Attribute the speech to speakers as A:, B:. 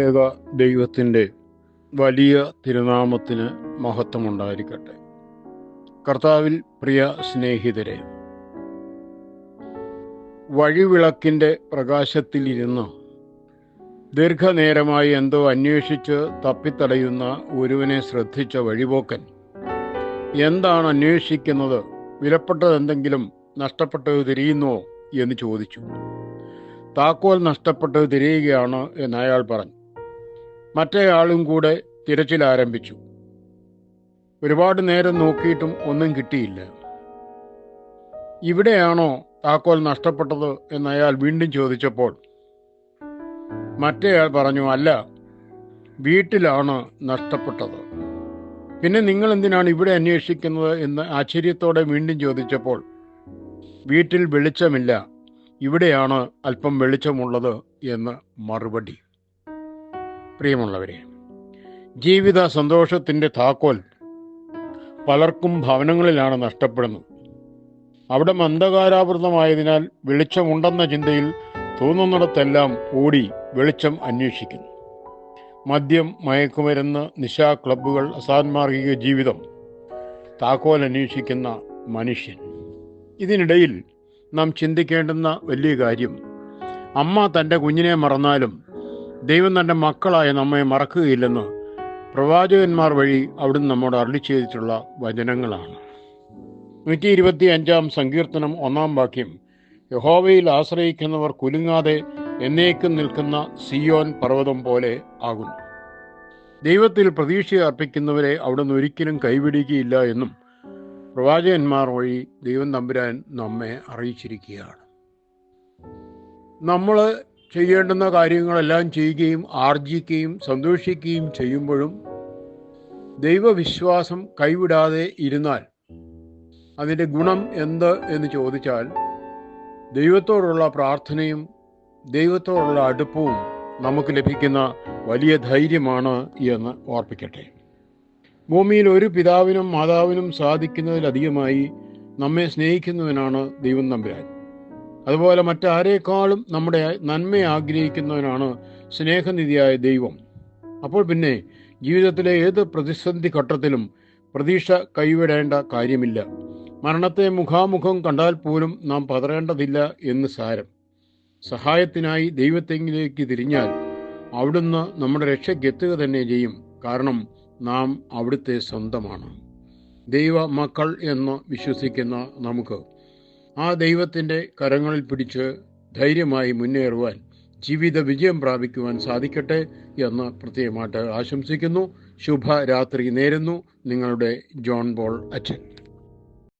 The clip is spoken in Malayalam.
A: ത്രിയേക ദൈവത്തിൻ്റെ വലിയ തിരുനാമത്തിന് മഹത്വമുണ്ടായിരിക്കട്ടെ. കർത്താവിൽ പ്രിയ സ്നേഹിതരെ, വഴിവിളക്കിൻ്റെ പ്രകാശത്തിലിരുന്ന് ദീർഘനേരമായി എന്തോ അന്വേഷിച്ച് തപ്പിത്തടയുന്ന ഒരുവനെ ശ്രദ്ധിച്ച വഴിപോക്കൻ എന്താണ് അന്വേഷിക്കുന്നത്, വിലപ്പെട്ടതെന്തെങ്കിലും നഷ്ടപ്പെട്ടത് തിരയുന്നുവോ എന്ന് ചോദിച്ചു. താക്കോൽ നഷ്ടപ്പെട്ടത് തിരയുകയാണ് എന്ന് അയാൾ പറഞ്ഞു. മറ്റേയാളും കൂടെ തിരച്ചിൽ ആരംഭിച്ചു. ഒരുപാട് നേരം നോക്കിയിട്ടും ഒന്നും കിട്ടിയില്ല. ഇവിടെയാണോ താക്കോൽ നഷ്ടപ്പെട്ടത് എന്ന് അയാൾ വീണ്ടും ചോദിച്ചപ്പോൾ മറ്റേയാൾ പറഞ്ഞു, അല്ല, വീട്ടിലാണ് നഷ്ടപ്പെട്ടത്. പിന്നെ നിങ്ങൾ എന്തിനാണ് ഇവിടെ അന്വേഷിക്കുന്നത് എന്ന് ആശ്ചര്യത്തോടെ വീണ്ടും ചോദിച്ചപ്പോൾ വീട്ടിൽ വെളിച്ചമില്ല, ഇവിടെയാണ് അല്പം വെളിച്ചമുള്ളത് എന്ന് മറുപടി. പ്രിയമുള്ളവരെ, ജീവിത സന്തോഷത്തിൻ്റെ താക്കോൽ പലർക്കും ഭവനങ്ങളിലാണ് നഷ്ടപ്പെടുന്നത്. അവിടെ അന്ധകാരാവൃതമായതിനാൽ വെളിച്ചമുണ്ടെന്ന ചിന്തയിൽ തോന്നുന്നിടത്തെല്ലാം ഓടി വെളിച്ചം അന്വേഷിക്കുന്നു. മദ്യം, മയക്കുമരുന്ന്, നിശാ ക്ലബ്ബുകൾ, അസാൻമാർഗിക ജീവിതം, താക്കോൽ അന്വേഷിക്കുന്ന മനുഷ്യൻ. ഇതിനിടയിൽ നാം ചിന്തിക്കേണ്ടുന്ന വലിയ കാര്യം, അമ്മ തൻ്റെ കുഞ്ഞിനെ മറന്നാലും ദൈവം തൻ്റെ മക്കളായ നമ്മെ മറക്കുകയില്ലെന്ന് പ്രവാചകന്മാർ വഴി അവിടുന്ന് നമ്മോട് അരുളി ചെയ്തിട്ടുള്ള വചനങ്ങളാണ്. 125 സങ്കീർത്തനം 1 വാക്യം, യഹോവയിൽ ആശ്രയിക്കുന്നവർ കുലുങ്ങാതെ എന്നേക്കും നിൽക്കുന്ന സിയോൻ പർവ്വതം പോലെ ആകുന്നു. ദൈവത്തിൽ പ്രതീക്ഷ അർപ്പിക്കുന്നവരെ അവിടുന്ന് ഒരിക്കലും കൈവിടുകയില്ല എന്നും പ്രവാചകന്മാർ വഴി ദൈവം തമ്പുരാൻ നമ്മെ അറിയിച്ചിരിക്കുകയാണ്. നമ്മൾ ചെയ്യേണ്ടുന്ന കാര്യങ്ങളെല്ലാം ചെയ്യുകയും ആർജിക്കുകയും സന്തോഷിക്കുകയും ചെയ്യുമ്പോഴും ദൈവവിശ്വാസം കൈവിടാതെ ഇരുന്നാൽ അതിൻ്റെ ഗുണം എന്ത് എന്ന് ചോദിച്ചാൽ, ദൈവത്തോടുള്ള പ്രാർത്ഥനയും ദൈവത്തോടുള്ള അടുപ്പവും നമുക്ക് ലഭിക്കുന്ന വലിയ ധൈര്യമാണ് എന്ന് ഓർപ്പിക്കട്ടെ. ഭൂമിയിൽ ഒരു പിതാവിനും മാതാവിനും സാധിക്കുന്നതിലധികമായി നമ്മെ സ്നേഹിക്കുന്നവനാണ് ദൈവം തമ്പുരാൻ. അതുപോലെ മറ്റാരേക്കാളും നമ്മുടെ നന്മ ആഗ്രഹിക്കുന്നവനാണ് സ്നേഹനിധിയായ ദൈവം. അപ്പോൾ പിന്നെ ജീവിതത്തിലെ ഏത് പ്രതിസന്ധി ഘട്ടത്തിലും പ്രതീക്ഷ കൈവിടേണ്ട കാര്യമില്ല. മരണത്തെ മുഖാമുഖം കണ്ടാൽ പോലും നാം പതറേണ്ടതില്ല എന്ന് സാരം. സഹായത്തിനായി ദൈവത്തെങ്കിലേക്ക് തിരിഞ്ഞാൽ അവിടുന്ന് നമ്മുടെ രക്ഷയ്ക്ക് എത്തുക തന്നെ ചെയ്യും. കാരണം നാം അവിടുത്തെ സ്വന്തമാണ്. ദൈവ മക്കൾ എന്ന് വിശ്വസിക്കുന്ന നമുക്ക് ആ ദൈവത്തിൻ്റെ കരങ്ങളിൽ പിടിച്ച് ധൈര്യമായി മുന്നേറുവാൻ, ജീവിത വിജയം പ്രാപിക്കുവാൻ സാധിക്കട്ടെ എന്ന് പ്രത്യേകമായിട്ട് ആശംസിക്കുന്നു. ശുഭരാത്രി നേരുന്നു. നിങ്ങളുടെ ജോൺ പോൾ അച്ഛൻ.